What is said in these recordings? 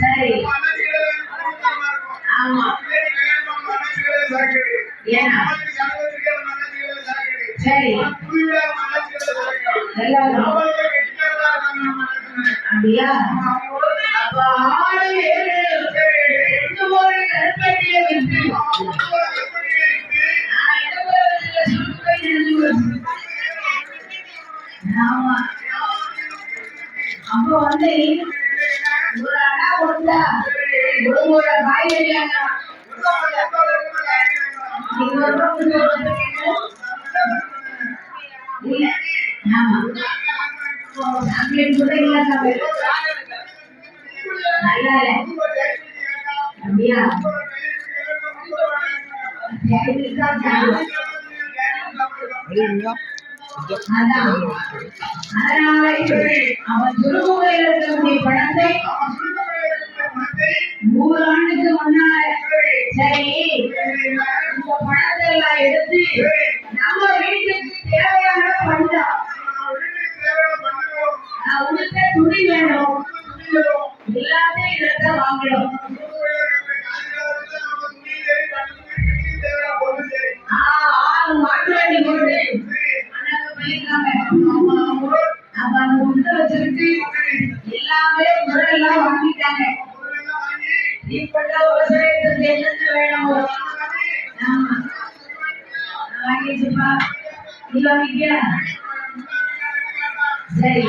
சரி ஆமா ஏன்னா சரி அப்படியா அப்ப 6 7 கருப்பட்டியை விட்டு ஆமா அப்ப வந்து ஒரு அடா கொடுத்தா ஒரு காய்கறி அண்ணா இல்ல ஆமா கூட இல்ல நல்லா அப்படியா அவன் துருமுகையில் இருக்கக்கூடிய பணத்தை 100 ஆண்டுக்கு முன்னால சரி இந்த பணத்தை எல்லாம் எடுத்து நம்ம வீட்டுக்கு தேவையான பண்டம் உனக்கு துணி வேணும் எல்லாத்தையும் இடத்த வாங்கணும் மாட்டு வண்டி போட்டு வச்சிருக்கு எல்லாமே பொருளெல்லாம் வாங்கிட்டாங்க இப்பட்ட விவசாயத்துக்கு என்னென்ன வேணும் வாங்கிச்சுப்பா நீ வாங்கிட்டியா சரி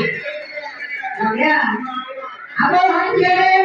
அப்போ வாங்கிக்கவே